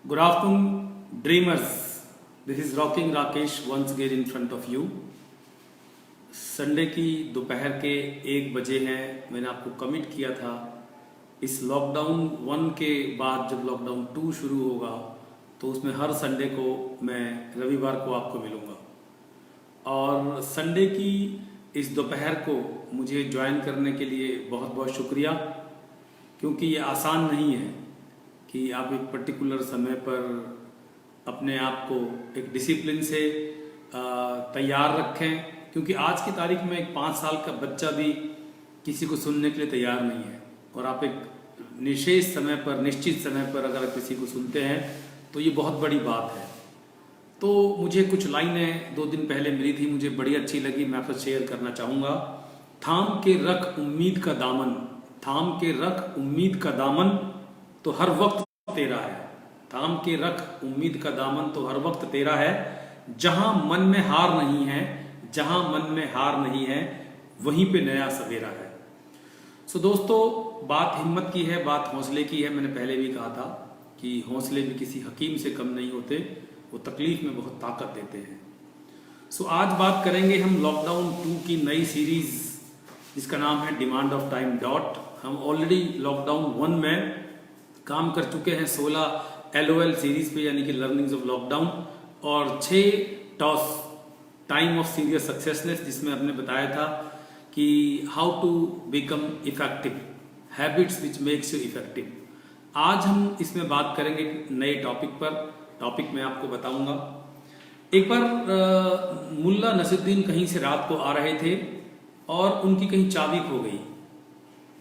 Good afternoon, dreamers. This is Rocking Rakesh once again in front of you. Sunday की दोपहर के 1 बजे हैं. मैंने आपको कमिट किया था इस लॉकडाउन 1 के बाद जब लॉकडाउन 2 शुरू होगा तो उसमें हर संडे को मैं रविवार को आपको मिलूंगा. और संडे की इस दोपहर को मुझे ज्वाइन करने के लिए बहुत बहुत शुक्रिया, क्योंकि ये आसान नहीं है कि आप एक पर्टिकुलर समय पर अपने आप को एक डिसिप्लिन से तैयार रखें, क्योंकि आज की तारीख में एक 5 साल का बच्चा भी किसी को सुनने के लिए तैयार नहीं है. और आप एक निश्चित समय पर अगर किसी को सुनते हैं तो ये बहुत बड़ी बात है. तो मुझे कुछ लाइनें 2 दिन पहले मिली थी, मुझे बड़ी अच्छी लगी, मैं आपसे शेयर करना चाहूँगा. थाम के रख उम्मीद का दामन, थाम के रख उम्मीद का दामन तो हर वक्त तेरा है. थाम के रख उम्मीद का दामन तो हर वक्त तेरा है. जहां मन में हार नहीं है, जहां मन में हार नहीं है, वहीं पे नया सवेरा है. सो दोस्तों, बात हिम्मत की है, बात हौसले की है. मैंने पहले भी कहा था कि हौसले भी किसी हकीम से कम नहीं होते, वो तकलीफ में बहुत ताकत देते हैं. सो आज बात करेंगे हम लॉकडाउन 2 की नई सीरीज जिसका नाम है डिमांड ऑफ टाइम डॉट. हम ऑलरेडी लॉकडाउन 1 में काम कर चुके हैं 16 LOL सीरीज पे, यानी कि लर्निंग्स ऑफ लॉकडाउन, और 6 toss time of serious successness, जिसमें हमने बताया था कि how to become effective, habits which makes you effective. आज हम इसमें बात करेंगे नए टॉपिक पर. टॉपिक मैं आपको बताऊंगा. एक बार मुल्ला नसरुद्दीन कहीं से रात को आ रहे थे और उनकी कहीं चाबी खो गई,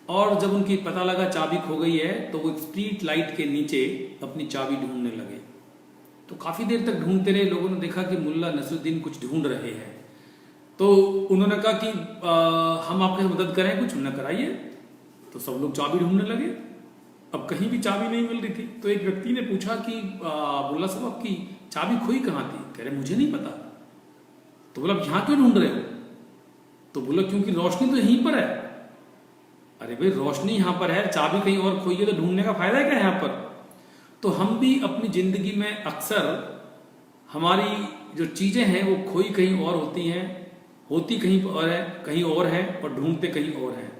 और जब उनकी पता लगा चाबी खो गई है तो वो स्ट्रीट लाइट के नीचे अपनी चाबी ढूंढने लगे. तो काफी देर तक ढूंढते रहे. लोगों ने देखा कि मुल्ला नसरुद्दीन कुछ ढूंढ रहे हैं, तो उन्होंने कहा कि हम आपकी मदद करें, कुछ न कराइए. तो सब लोग चाबी ढूंढने लगे. अब कहीं भी चाबी नहीं मिल रही थी. तो एक व्यक्ति ने पूछा कि मुल्ला साहब, आपकी चाबी खोई कहाँ थी? कह रहे मुझे नहीं पता. तो बोला यहाँ क्यों ढूंढ रहे हो? तो बोला क्योंकि रोशनी तो यहीं पर है. अरे भाई, रोशनी यहां पर है, चाबी कहीं और खोई है तो ढूंढने का फायदा है क्या यहां पर? तो हम भी अपनी जिंदगी में अक्सर हमारी जो चीजें हैं वो खोई कहीं और होती हैं, होती कहीं और है और ढूंढते कहीं और है.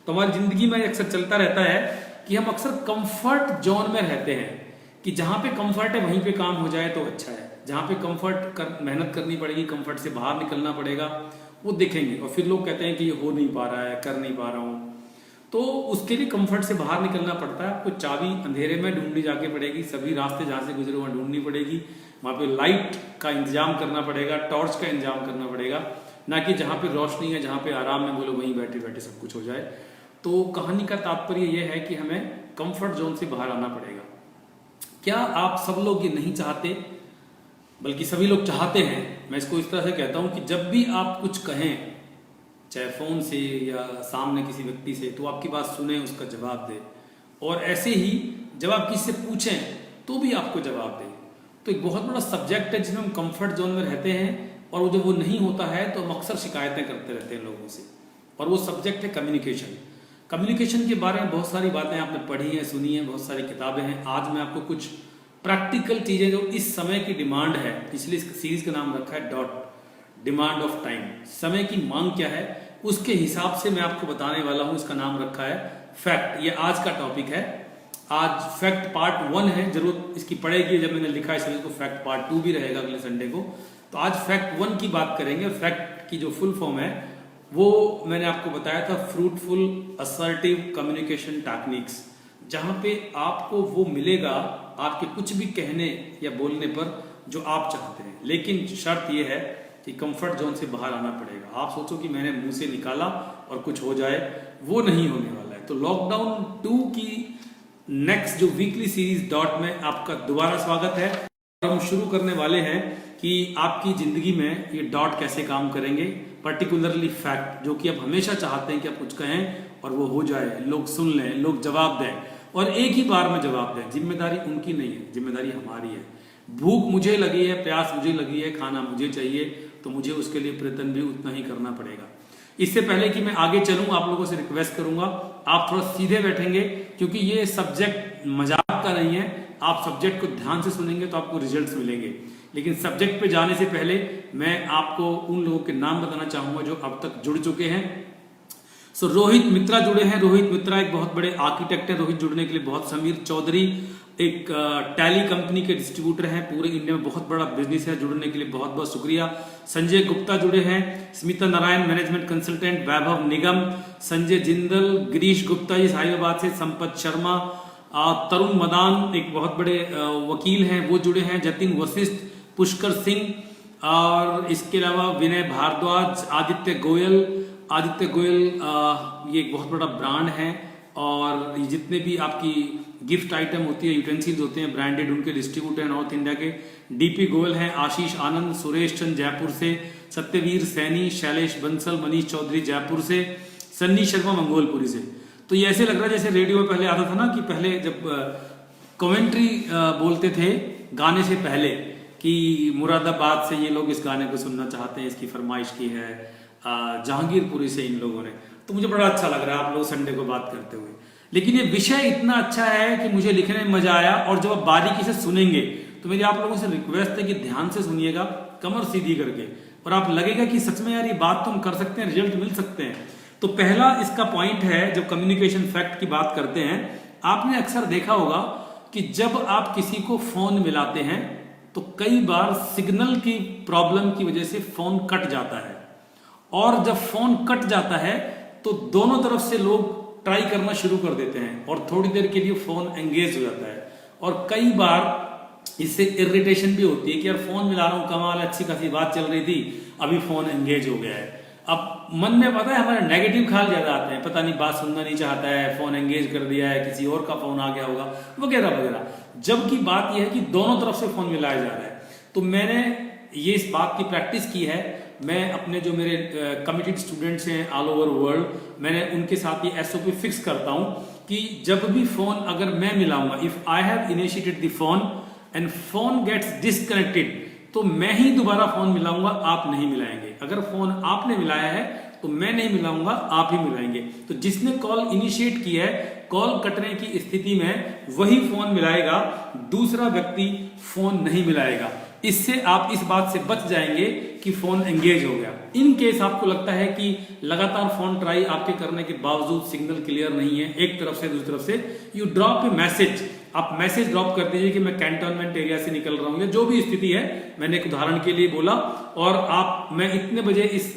तो हमारी जिंदगी में अक्सर चलता रहता है कि हम अक्सर कंफर्ट जोन में रहते हैं, कि जहां पे कंफर्ट है वहीं पे काम हो जाए तो अच्छा है. जहां पे मेहनत करनी पड़ेगी, कंफर्ट से बाहर निकलना पड़ेगा, वो देखेंगे. और फिर लोग कहते हैं कि ये हो नहीं पा रहा है, कर नहीं पा रहा हूं. तो उसके लिए कंफर्ट से बाहर निकलना पड़ता है. आपको चाबी अंधेरे में ढूंढनी जाके पड़ेगी. सभी रास्ते जहां से गुजरे वहां ढूंढनी पड़ेगी. वहां पे लाइट का इंतजाम करना पड़ेगा, टॉर्च का इंतजाम करना पड़ेगा, ना कि जहां पे रोशनी है, जहां पे आराम में बोलो वहीं बैठे बैठे सब कुछ हो जाए. तो कहानी का तात्पर्य यह है कि हमें कंफर्ट जोन से बाहर आना पड़ेगा. क्या आप सब लोग ये नहीं चाहते? बल्कि सभी लोग चाहते हैं. मैं इसको इस तरह से कहता हूं कि जब भी आप कुछ कहें, चाहे फोन से या सामने किसी व्यक्ति से, तो आपकी बात सुने, उसका जवाब दे. और ऐसे ही जब आप किसी से पूछें तो भी आपको जवाब दे. तो एक बहुत बड़ा सब्जेक्ट है जिसमें हम कंफर्ट जोन में रहते हैं, और वो जब वो नहीं होता है तो हम अक्सर शिकायतें करते रहते हैं लोगों से. और वो सब्जेक्ट है कम्युनिकेशन. कम्युनिकेशन के बारे में बहुत सारी बातें आपने पढ़ी हैं, सुनी हैं, बहुत सारी किताबें हैं. आज मैं आपको कुछ प्रैक्टिकल चीजें जो इस समय की डिमांड है, इसलिए इस सीरीज का नाम रखा है डॉट, डिमांड ऑफ टाइम. समय की मांग क्या है उसके हिसाब से मैं आपको बताने वाला हूं. इसका नाम रखा है फैक्ट. ये आज का टॉपिक है. आज फैक्ट पार्ट 1 है. जरूरत इसकी पड़ेगी, जब मैंने लिखा है इसको फैक्ट पार्ट 2 भी रहेगा अगले संडे को. तो आज फैक्ट 1 की बात करेंगे. फैक्ट की जो फुल फॉर्म है वो मैंने आपको बताया था, फ्रूटफुल असर्टिव कम्युनिकेशन टेक्निक्स, जहां पे आपको वो मिलेगा आपके कुछ भी कहने या बोलने पर जो आप चाहते हैं. लेकिन शर्त यह है कि कंफर्ट जोन से बाहर आना पड़ेगा. आप सोचो कि मैंने मुंह से निकाला और कुछ हो जाए, वो नहीं होने वाला है. तो लॉकडाउन 2 की नेक्स्ट जो वीकली सीरीज डॉट में आपका दोबारा स्वागत है. हम शुरू करने वाले हैं कि आपकी जिंदगी में ये डॉट कैसे काम करेंगे, पर्टिकुलरली फैक्ट, जो कि आप हमेशा चाहते हैं कि आप कुछ कहें और वो हो जाए, लोग सुन लें, लोग जवाब दें, और एक ही बार में जवाब दें. जिम्मेदारी उनकी नहीं है, जिम्मेदारी हमारी है. भूख मुझे लगी है, प्यास मुझे लगी है, खाना मुझे चाहिए, तो मुझे उसके लिए प्रयत्न भी उतना ही करना पड़ेगा. इससे पहले कि मैं आगे चलूं, आप लोगों से रिक्वेस्ट करूंगा, आप थोड़ा सीधे बैठेंगे, क्योंकि ये सब्जेक्ट मजाक का नहीं है। आप सब्जेक्ट को ध्यान से सुनेंगे तो आपको रिजल्ट्स मिलेंगे। लेकिन सब्जेक्ट पे जाने से पहले मैं आपको उन लोगों के नाम बताना चाहूंगा जो अब तक जुड़ चुके हैं। सो रोहित मित्रा जुड़े हैं। रोहित मित्रा एक बहुत बड़े आर्किटेक्ट है। रोहित जुड़ने के लिए बहुत। समीर चौधरी एक टैली कंपनी के डिस्ट्रीब्यूटर हैं, पूरे इंडिया में बहुत बड़ा बिजनेस है, जुड़ने के लिए बहुत बहुत शुक्रिया। संजय गुप्ता जुड़े हैं। Smita Narayan management consultant. वैभव निगम, संजय जिंदल, गिरीश गुप्ता जी साहिबाबाद से, संपत शर्मा, तरुण मदान एक बहुत बड़े वकील हैं वो जुड़े हैं, जतिन वशिष्ठ, पुष्कर सिंह और इसके अलावा विनय भारद्वाज, आदित्य गोयल। आदित्य गोयल ये एक बहुत बड़ा ब्रांड है और जितने भी आपकी गिफ्ट आइटम होती है, यूटेंसिल्स होते हैं ब्रांडेड, उनके डिस्ट्रीब्यूटर हैं नॉर्थ इंडिया के। डीपी गोयल हैं। आशीष आनंद, सुरेश चंद जयपुर से, सत्यवीर सैनी, शैलेश बंसल, मनीष चौधरी जयपुर से, सन्नी शर्मा मंगोलपुरी से। तो ये ऐसे लग रहा है जैसे रेडियो में पहले आता था ना कि पहले जब कमेंट्री बोलते थे गाने से पहले कि मुरादाबाद से ये लोग इस गाने को सुनना चाहते हैं, इसकी फरमाइश की है जहांगीरपुरी से इन लोगों ने। तो मुझे बड़ा अच्छा लग रहा है आप लोग संडे को बात करते हुए। लेकिन ये विषय इतना अच्छा है कि मुझे लिखने में मजा आया, और जब आप बारीकी से सुनेंगे तो मेरी आप लोगों से रिक्वेस्ट है कि ध्यान से सुनिएगा, कमर सीधी करके, और आप लगेगा कि सच में यार ये बात तो हम कर सकते हैं, रिजल्ट मिल सकते हैं। तो पहला इसका पॉइंट है, जब कम्युनिकेशन फैक्ट की बात करते हैं, आपने अक्सर देखा होगा कि जब आप किसी को फोन मिलाते हैं तो कई बार सिग्नल की प्रॉब्लम की वजह से फोन कट जाता है, और जब फोन कट जाता है तो दोनों तरफ से लोग ट्राई करना शुरू कर देते हैं और थोड़ी देर के लिए फोन एंगेज हो जाता है। और कई बार इससे इरिटेशन भी होती है कि यार फोन मिला रहा हूं, कमाल, अच्छी खासी बात चल रही थी, अभी फोन एंगेज हो गया है। अब मन में पता है हमारे नेगेटिव ख्याल ज्यादा आते हैं, पता नहीं बात सुनना नहीं चाहता है, फोन एंगेज कर दिया है, किसी और का फोन आ गया होगा, वगैरह वगैरह। जबकि बात यह है कि दोनों तरफ से फोन मिलाया जा रहा है। तो मैंने ये इस बात की प्रैक्टिस की है। मैं अपने जो मेरे कमिटेड स्टूडेंट्स हैं ऑल ओवर वर्ल्ड, मैंने उनके साथ ये एसओपी फिक्स करता हूं कि जब भी फोन अगर मैं मिलाऊंगा, if I have initiated the phone and phone gets disconnected, तो मैं ही दोबारा फोन मिलाऊंगा, आप नहीं मिलाएंगे। अगर फोन आपने मिलाया है तो मैं नहीं मिलाऊंगा, आप ही मिलाएंगे। तो जिसने कॉल इनिशिएट की है, कॉल कटने की स्थिति में वही फोन मिलाएगा, दूसरा व्यक्ति फोन नहीं मिलाएगा। इससे आप इस बात से बच जाएंगे कि फोन एंगेज हो गया। इन केस आपको लगता है कि लगातार फोन ट्राई आपके करने के बावजूद सिग्नल क्लियर नहीं है एक तरफ से दूसरी तरफ से, यू ड्रॉप ए मैसेज। आप मैसेज ड्रॉप कर दीजिए कि मैं कैंटोनमेंट एरिया से निकल रहा हूं, या जो भी स्थिति है, मैंने एक उदाहरण के लिए बोला, और मैं इतने बजे इस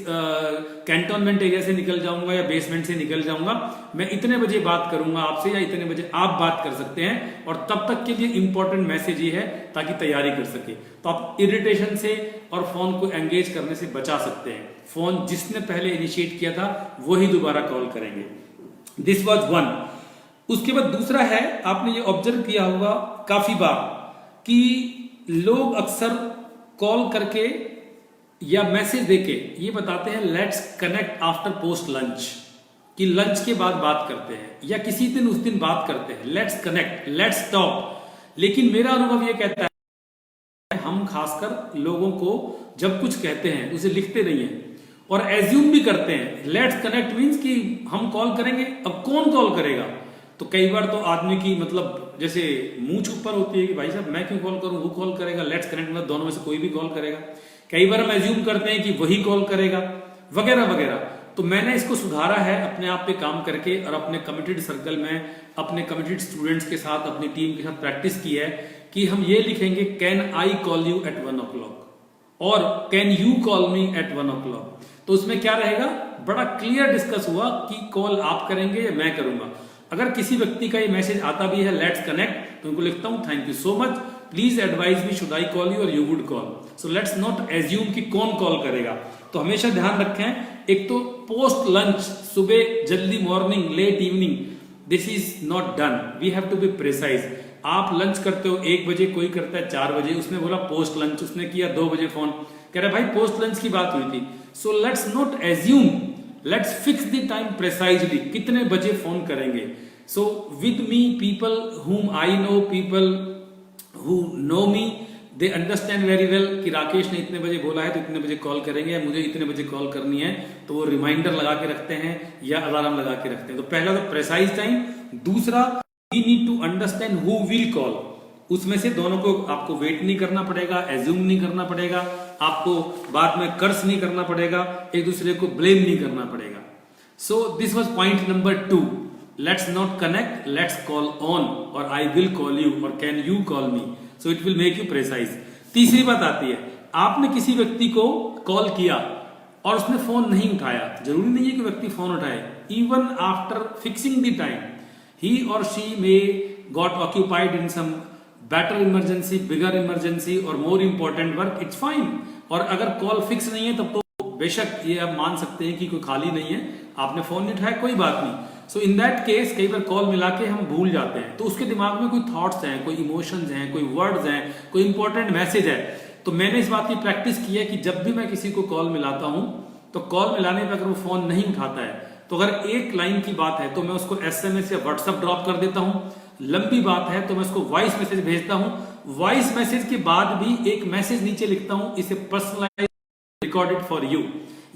कैंटोनमेंट एरिया से निकल जाऊंगा या बेसमेंट से निकल जाऊंगा, मैं इतने बजे बात करूंगा आपसे, या इतने बजे आप बात कर सकते हैं, और तब तक के लिए इंपॉर्टेंट मैसेज ये है ताकि तैयारी कर सके। तो आप इरिटेशन से और फोन को एंगेज करने से बचा सकते हैं। फोन जिसने पहले इनिशिएट किया था वही दोबारा कॉल करेंगे। This was one. उसके बाद दूसरा है, आपने ये ऑब्जर्व किया होगा काफी बार कि लोग अक्सर कॉल करके या मैसेज देके ये बताते हैं let's connect after post lunch, कि लंच के बाद बात करते हैं, या किसी दिन उस दिन बात करते हैं, लेट्स कनेक्ट, लेट्स टॉक। लेकिन मेरा अनुभव ये कहता है, हम खासकर लोगों को जब कुछ कहते हैं उसे लिखते नहीं है और एज्यूम भी करते हैं। लेट्स कनेक्ट मीन्स कि हम कॉल करेंगे, अब कौन कॉल करेगा? तो कई बार तो आदमी की मतलब जैसे मूंछ ऊपर होती है कि भाई साहब मैं क्यों कॉल करूं, वो कॉल करेगा, लेट्स कनेक्ट में दोनों में से कोई भी कॉल करेगा। कई बार हम एज्यूम करते हैं कि वही कॉल करेगा, वगैरह वगैरह। तो मैंने इसको सुधारा है अपने आप पे काम करके, और अपने कमिटेड सर्कल में अपने कमिटेड स्टूडेंट्स के साथ, अपनी टीम के साथ प्रैक्टिस की है कि हम ये लिखेंगे can I call you at 1 o'clock और can you call me at 1 o'clock। तो उसमें क्या रहेगा, बड़ा क्लियर डिस्कस हुआ कि कॉल आप करेंगे या मैं करूंगा। अगर किसी व्यक्ति का ये मैसेज आता भी है लेट्स कनेक्ट, तो उनको लिखता हूं thank you so much, please advise me should I call you और you would call. So let's not assume कि कौन कॉल करेगा। तो हमेशा ध्यान रखें, एक तो पोस्ट लंच, सुबह जल्दी morning, late evening, this is not done, we have to be precise. आप लंच करते हो 1 बजे, कोई करता है 4 बजे, उसने बोला पोस्ट लंच, उसने किया 2 बजे फोन, कह रहा भाई पोस्ट लंच की बात हुई थी। सो let's not assume, let's fix the time precisely, कितने बजे फोन करेंगे। So with me people whom I know, people who know me, they understand very well कि राकेश ने इतने बजे बोला है तो इतने बजे कॉल करेंगे, या मुझे इतने बजे कॉल करनी है, तो वो रिमाइंडर लगा के रखते हैं या अलार्म लगा के रखते हैं। तो पहला तो प्रेसाइज टाइम। दूसरा, we need to understand who will call. उसमें से दोनों को आपको वेट नहीं करना पड़ेगा, एज्यूम नहीं करना पड़ेगा, आपको बाद में कर्स नहीं करना पड़ेगा, एक दूसरे को ब्लेम नहीं करना पड़ेगा। So this was point number 2। Let's not connect, let's call on, और आई विल कॉल यू और can you call me, so it will make you precise. तीसरी बात आती है, आपने किसी व्यक्ति को कॉल किया और उसने फोन नहीं उठाया, जरूरी नहीं है कि व्यक्ति फोन उठाए, even after fixing the time he or she may got occupied in some better emergency, bigger emergency or more important work, it's fine। और अगर कॉल फिक्स नहीं है तब तो बेशक ये आप मान सकते हैं कि कोई खाली नहीं है, आपने फोन नहीं उठाया, कोई बात नहीं। सो इन दैट केस कई बार कॉल मिला के हम भूल जाते हैं, तो उसके दिमाग में कोई थॉट्स हैं, कोई इमोशंस हैं, कोई वर्ड्स हैं, कोई इंपॉर्टेंट मैसेज है। तो मैंने इस बात की प्रैक्टिस की है कि जब भी मैं किसी को कॉल मिलाता हूं तो कॉल मिलाने पर अगर वो फोन नहीं उठाता है तो अगर एक लाइन की बात है तो मैं उसको एसएमएस या व्हाट्सएप ड्रॉप कर देता हूं, लंबी बात है तो मैं उसको वॉइस मैसेज भेजता हूं, वॉइस मैसेज के बाद भी एक मैसेज नीचे लिखता हूं, इसे पर्सनलाइज रिकॉर्डेड फॉर यू।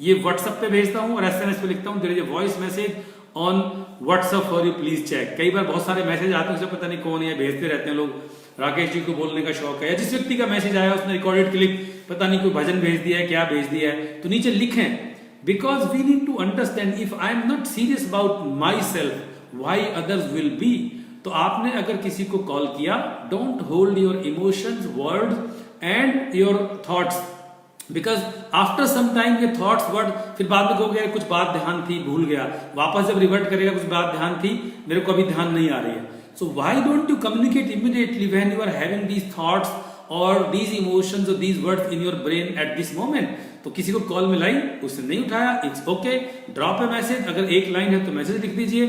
ये व्हाट्सएप पे भेजता हूं और एसएमएस पे लिखता हूं there is a voice message on WhatsApp for you, please check. कई बार बहुत सारे मैसेज आते हैं, उसे पता नहीं कौन है, भेजते रहते हैं लोग, राकेश जी को बोलने का शौक है, या जिस व्यक्ति का मैसेज आया उसने रिकॉर्डेड क्लिप, पता नहीं कोई भजन भेज दिया है, क्या भेज दिया है, तो नीचे लिखें। Because we need to understand if I am not serious about myself, why others will be। तो आपने अगर किसी को कॉल किया, don't hold your emotions, words and your thoughts, because after some time ये thoughts word फिर बाद में कहोगे कुछ बात ध्यान थी भूल गया, वापस जब रिवर्ट करेगा कुछ बात ध्यान थी मेरे को अभी ध्यान नहीं आ रही है। So why don't you communicate immediately when you are having these thoughts or these emotions or these words in your brain at this moment। तो किसी को कॉल मिलाई, उसने नहीं उठाया, it's okay, drop A message. अगर एक लाइन है तो मैसेज लिख दीजिए,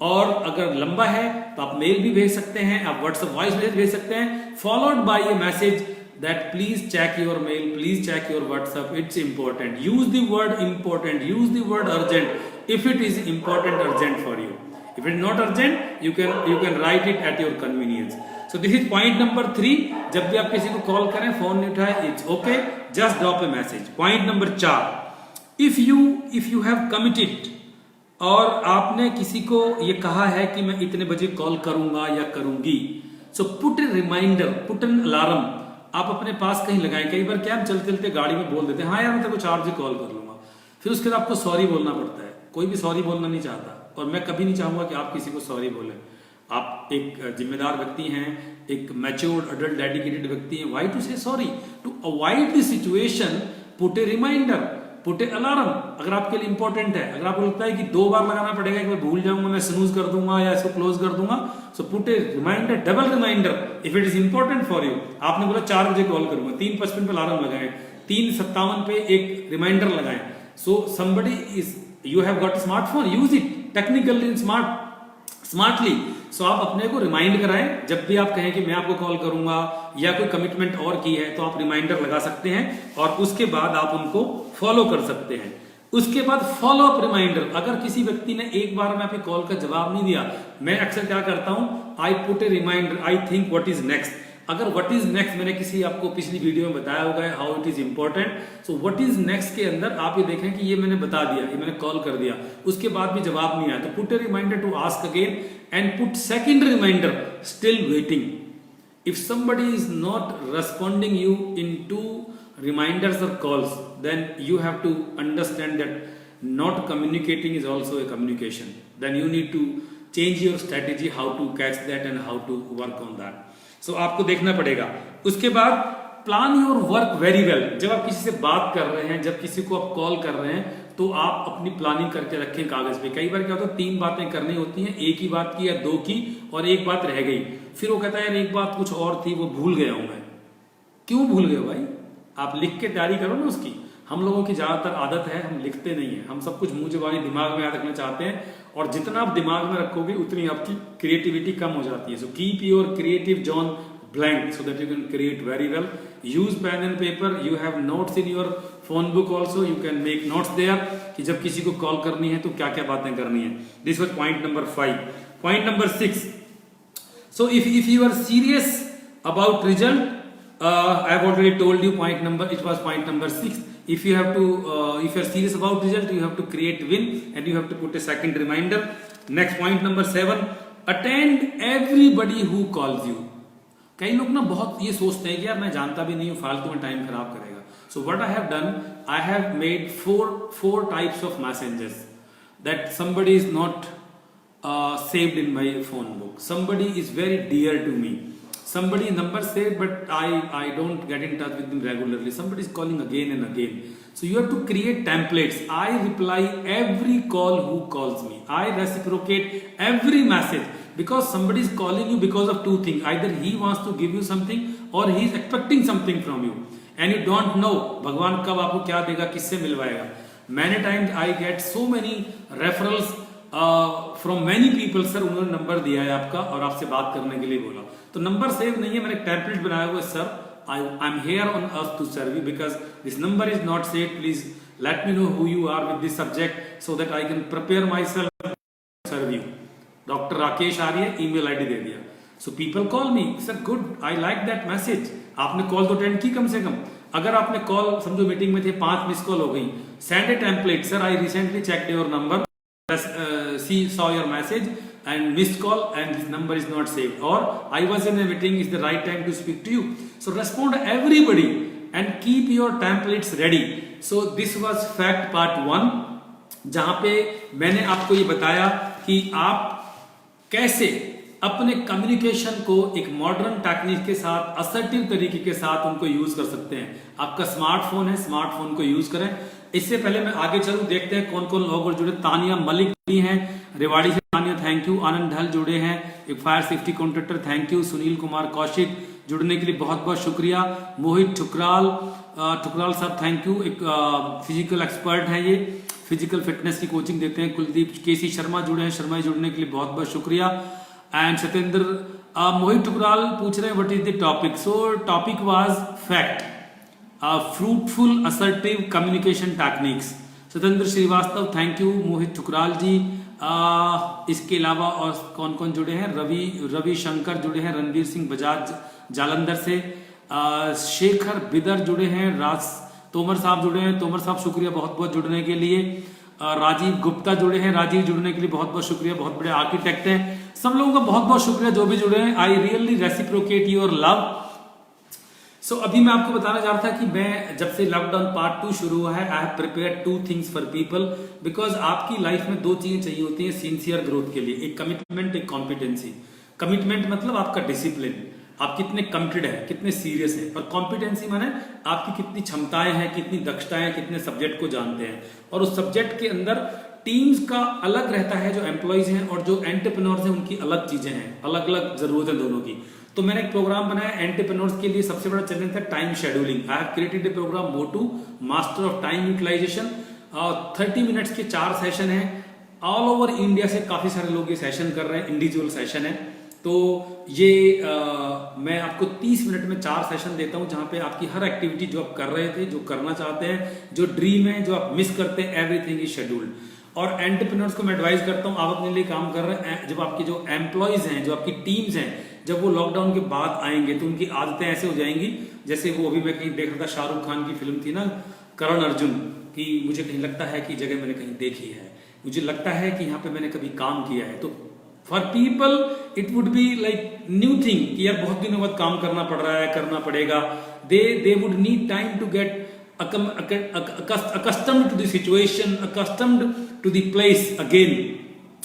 और अगर लंबा है तो आप मेल भी भेज सकते हैं, आप व्हाट्सएप वॉइस मैसेज भेज सकते हैं, followed by a message that please check your mail, please check your WhatsApp, it's important. Use the word important, use the word urgent if it is important, urgent for you. If it is not urgent, you can write it at your convenience. So this is point number 3। जब भी आप किसी को call करें, phone नहीं उठाए, it's okay, just drop a message। Point number 4, if you have committed, और आपने किसी को ये कहा है कि मैं इतने बजे कॉल करूंगा या करूंगी, so put a reminder, put an alarm। आप अपने पास कहीं लगाएं। कई बार क्या हम चलते चलते गाड़ी में बोल देते हैं, हाँ यार मैं तेरे को 4 बजे कॉल कर लूंगा, फिर उसके बाद आपको सॉरी बोलना पड़ता है। कोई भी सॉरी बोलना नहीं चाहता, और मैं कभी नहीं चाहूंगा कि आप किसी को सॉरी बोलें। आप एक जिम्मेदार व्यक्ति हैं, एक मैच्योर्ड अडल्ट डेडिकेटेड व्यक्ति हैं, why to say sorry? To avoid the situation, put a reminder, put a alarm. अगर आपके लिए इंपॉर्टेंट है, अगर आपको लगता है कि 2 बार लगाना पड़ेगा, एक बार भूल जाऊंगा मैं स्नूज कर दूंगा या इसको क्लोज कर दूंगा, so put a reminder, double reminder if it is important for you. आपने बोला 4 बजे कॉल करूंगा, 3:55 पे अलार्म लगाएं, 3:57 पे एक रिमाइंडर लगाएं। So somebody is, you have got a smartphone, use it technically smartly। so आप अपने को रिमाइंड कराएं, जब भी आप कहें कि मैं आपको कॉल करूंगा या कोई कमिटमेंट और की है तो आप रिमाइंडर लगा सकते हैं, और उसके बाद आप उनको फॉलो कर सकते हैं। उसके बाद फॉलो अप रिमाइंडर। अगर किसी व्यक्ति ने एक बार में आपकी कॉल का जवाब नहीं दिया, मैं अक्सर क्या करता हूं, I put a reminder, I think what is next. अगर व्हाट इज नेक्स्ट मैंने किसी आपको पिछली वीडियो में बताया होगा how it is important, so what is next के अंदर आप ये देखें कि ये मैंने बता दिया, ये मैंने कॉल कर दिया, उसके बाद भी जवाब नहीं आया, तो put a reminder to ask again and put second reminder, still waiting. If somebody is not responding you in 2 reminders or calls, then you have to understand that not communicating is also a communication, then you need to change your strategy how to catch that and how to work on that। So आपको देखना पड़ेगा। उसके बाद plan your work very well. जब आप किसी से बात कर रहे हैं, जब किसी को आप कॉल कर रहे हैं, तो आप अपनी प्लानिंग करके रखें कागज पे। कई बार क्या होता है, 3 बातें करनी होती हैं, एक ही बात की या 2 की, और एक बात रह गई, फिर वो कहता है यार एक बात कुछ और थी, वो भूल गया हूं मैं। क्यों भूल गए भाई? आप लिख के तैयारी करो ना उसकी। हम लोगों की ज्यादातर आदत है, हम लिखते नहीं है, हम सब कुछ मुंह जुबानी दिमाग में याद रखना चाहते हैं, और जितना आप दिमाग में रखोगे उतनी आपकी क्रिएटिविटी कम हो जाती है। So keep your creative zone blank so that you can create very well। use pen and paper, you have notes in your phone book also, you can make notes there कि जब किसी को call करनी है तो क्या क्या बातें करनी है। This was point number 5। Point number 6, so if you are serious about result, I have already told you point number, it was point number 6। if you have to if you are serious about result, you have to create win and you have to put a second reminder। Next point number 7, attend everybody who calls you. कई लोग ना बहुत ये सोचते हैं कि यार मैं जानता भी नहीं हूं, फालतू में टाइम खराब करेगा। So what I have done, I have made four types of messages that somebody is not saved in my phone book, somebody is very dear to me, somebody number saved but I don't get in touch with them regularly, somebody is calling again and again. So you have to create templates. I reply every call who calls me, I reciprocate every message, because somebody is calling you because of two things, either he wants to give you something or he is expecting something from you, and you don't know भगवान कब आपको क्या देगा, किससे मिलवाएगा। Many times I get so many referrals from many people, sir उन्होंने number दिया है आपका और आपसे बात करने के लिए बोला, तो नंबर सेव नहीं है, मैंने एक टेम्पलेट बनाया हुआ है, sir I am here on earth to serve you, because this number is not saved, please let me know who you are with this subject so that I can prepare myself to serve you. Doctor Rakesh Arya, email ID दे दिया। So people call me, sir good, I like that message, आपने call तो attend की कम से कम। अगर आपने call समझो मीटिंग में थे, 5 मिस कॉल हो गई, send A template, sir I recently checked your number, saw your message and missed call and this number is not saved, or I was in a meeting, is the right time to speak to you. So respond to everybody and keep your templates ready. So this was fact part 1, जहां पे मैंने आपको ये बताया कि आप कैसे अपने कम्युनिकेशन को एक मॉडर्न टेक्निक के साथ, असर्टिव तरीके के साथ उनको यूज कर सकते हैं। आपका स्मार्टफोन है, स्मार्टफोन को यूज करें। इससे पहले मैं आगे चलूं, देखते हैं कौन कौन लोग और जुड़े। तानिया मलिक भी हैं रेवाड़ी से, तानिया थैंक यू। आनंद ढल जुड़े हैं, एक fire safety contractor, thank you. Sunil Kumar Kaushik जुड़ने के लिए बहुत बहुत शुक्रिया। मोहित ठुकराल साहब थैंक यू, एक फिजिकल एक्सपर्ट हैं, ये फिजिकल फिटनेस की कोचिंग देते हैं। कुलदीप केसी शर्मा जुड़े हैं, शर्मा जी जुड़ने के लिए बहुत बहुत शुक्रिया। एंड सत्येंद्र मोहित ठुकराल पूछ रहे हैं what is the topic. So topic was fact, fruitful assertive communication techniques. Satyendra Shrivastava thank you, Mohit Thukral ji. इसके अलावा और कौन कौन जुड़े हैं, रवि शंकर जुड़े हैं, रणवीर सिंह बजाज जालंधर से, शेखर बिदर जुड़े हैं, राज तोमर साहब जुड़े हैं, तोमर साहब शुक्रिया बहुत बहुत जुड़ने के लिए। राजीव गुप्ता जुड़े हैं, राजीव जुड़ने के लिए बहुत बहुत शुक्रिया, बहुत बड़े आर्किटेक्ट हैं। सब लोगों का बहुत बहुत शुक्रिया जो भी जुड़े हैं। I really reciprocate your love. So अभी मैं आपको बताना चाह रहा था कि मैं जब से लॉकडाउन पार्ट 2 शुरू हुआ है, I have prepared 2 things for people, because आपकी लाइफ में 2 चीजें चाहिए होती हैं सिंसियर ग्रोथ के लिए, एक कमिटमेंट, एक कॉम्पिटेंसी। कमिटमेंट मतलब आपका डिसिप्लिन, आप कितने कमिटेड है, कितने सीरियस है, और कॉम्पिटेंसी माने आपकी कितनी क्षमताएं हैं, कितनी दक्षताएं हैं, कितने सब्जेक्ट को जानते हैं। और उस सब्जेक्ट के अंदर टीम्स का अलग रहता है, जो एम्प्लॉयज हैं और जो एंटरप्रेन्योर्स हैं उनकी अलग चीजें हैं, अलग अलग जरूरतें दोनों की। तो मैंने एक प्रोग्राम बनाया एंटरप्रेन्योर्स के लिए, सबसे बड़ा चैलेंज था time scheduling. I have created a program motto, master of time utilization. 30 minutes के 4 सेशन हैं। ऑल ओवर इंडिया से काफी सारे लोग ये सेशन कर रहे हैं, इंडिविजुअल सेशन है। तो ये मैं आपको 30 मिनट में 4 सेशन देता हूं, जहां पे आपकी हर एक्टिविटी जो आप कर रहे थे, जो करना चाहते हैं, जो ड्रीम है, जो आप मिस करते हैं, एवरीथिंग इज शेड्यूल्ड। और एंटरप्रेन्योर्स को मैं एडवाइस करता हूं, आप अपने लिए काम कर रहे हैं, जब आपके जो एम्प्लॉयज हैं, जो आपकी टीम्स हैं, जब वो लॉकडाउन के बाद आएंगे तो उनकी आदतें ऐसे हो जाएंगी जैसे वो अभी मैं कहीं देख रहा था, शाहरुख खान की फिल्म थी ना करण अर्जुन की, मुझे कहीं लगता है कि जगह मैंने कहीं देखी है, मुझे लगता है कि यहाँ पे मैंने कभी काम किया है। तो for people it would be like new thing कि यार बहुत दिनों बाद काम करना पड़ रहा है, करना पड़ेगा। They would need time to get accustomed to the situation, accustomed to the place again,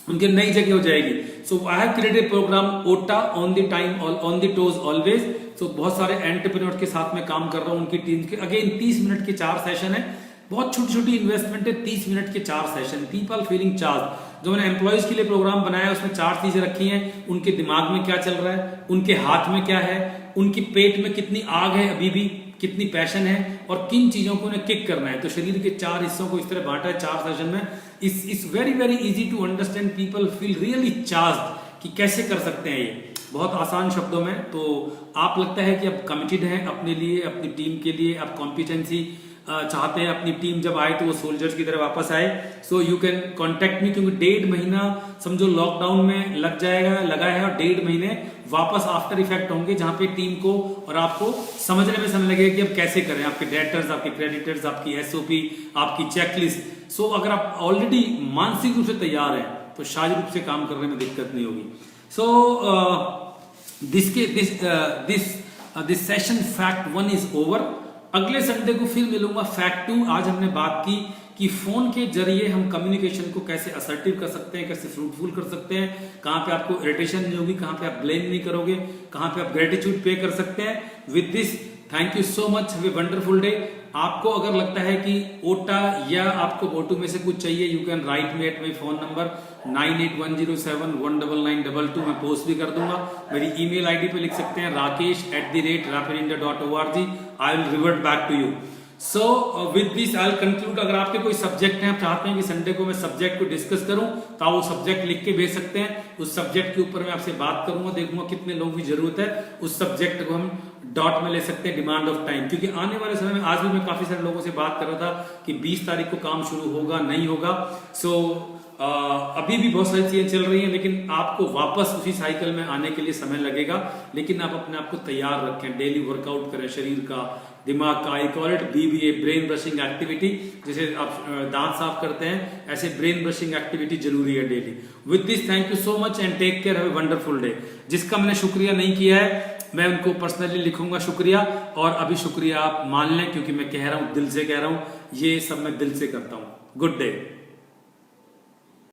उनके नई जगह हो जाएगी। So I have created program ओटा, on the time on the toes always. So बहुत सारे एंटरप्रेन्योर के साथ में काम कर रहा हूं, उनकी टीम के। अगेन 30 मिनट के 4 सेशन है, बहुत छोटी छोटी इन्वेस्टमेंट है, 30 मिनट के 4 सेशन। पीपल फीलिंग चार्ज, जो मैंने एम्प्लॉयज के लिए प्रोग्राम बनाया उसमें 4 चीजें रखी हैं। उनके दिमाग में क्या चल रहा है, उनके हाथ में क्या है, उनकी पेट में कितनी आग है अभी भी, कितनी पैशन है, और किन चीजों को उन्हें किक करना है। तो शरीर के 4 हिस्सों को इस तरह बांटा है 4 सेशन में। It's very very easy to understand, people feel really charged कि कैसे कर सकते हैं ये बहुत आसान शब्दों में। तो आप लगता है कि आप कमिटेड हैं अपने लिए, अपनी टीम के लिए, आप कॉम्पिटेंसी चाहते हैं अपनी टीम जब आए तो वो सोल्जर्स की तरह वापस आए। So you can contact me, क्योंकि 1.5 महीना समझो लॉकडाउन में लगा है, और 1.5 महीने वापस आफ्टर इफेक्ट होंगे, जहां पे टीम को और आपको समझने में समय लगेगा कि अब कैसे करें, आपके डेटर्स, आपके क्रेडिटर्स, आपकी एसओपी, आपकी चेकलिस्ट। सो अगर आप ऑलरेडी मानसिक रूप से तैयार हैं तो शारीरिक रूप से काम करने में दिक्कत नहीं होगी। So this session fact 1 is over. अगले संडे को फिर मिलूंगा फैक्ट 2। आज हमने बात की कि फोन के जरिए हम कम्युनिकेशन को कैसे असर्टिव कर सकते हैं, कैसे फ्रूटफुल कर सकते हैं, कहां पे आपको इरिटेशन नहीं होगी, कहां पे आप ब्लेम नहीं करोगे, कहां पे आप ग्रेटिट्यूड पे कर सकते हैं। With this thank you so much, have a wonderful day. आपको अगर लगता है कि ओटा या आपको बोटू में से कुछ चाहिए, you can write me at my phone number 9810719922। मैं पोस्ट भी कर दूंगा। मेरी ईमेल आईडी पे लिख सकते हैं rakesh@rapidindia.org। I will revert back to you. So with this I will conclude. अगर आपके कोई सब्जेक्ट हैं, आप चाहते हैं कि संडे को मैं सब्जेक्ट को डिस्कस करूं, तो आप वो सब्जेक्ट लिख के भेज सकते हैं। उस सब्जेक्ट के ऊपर मैं आपसे बात करूंगा, देखूंगा कितने लोगों की जरूरत है। उस सब्जेक्ट को हम डॉट में ले सकते हैं, डिमांड ऑफ टाइम। क्योंकि आने वाले समय में, आज भी मैं काफी सारे लोगों से बात कर रहा था कि 20 तारीख को काम शुरू होगा नहीं होगा। सो अभी भी बहुत सारी चीजें चल रही हैं, लेकिन आपको वापस उसी साइकिल में आने के लिए समय लगेगा। लेकिन आप अपने आप को तैयार रखें, डेली वर्कआउट करें, शरीर का, दिमाग का। I call it BBA, brain brushing activity. जैसे आप दांत साफ करते हैं, ऐसे ब्रेन ब्रशिंग एक्टिविटी जरूरी है daily. With this thank you so much and take care, have a wonderful day. जिसका मैंने शुक्रिया नहीं किया है, मैं उनको पर्सनली लिखूंगा शुक्रिया। और अभी शुक्रिया आप मान लें, क्योंकि मैं कह रहा हूं, दिल से कह रहा हूं, ये सब मैं दिल से करता हूं। Good day.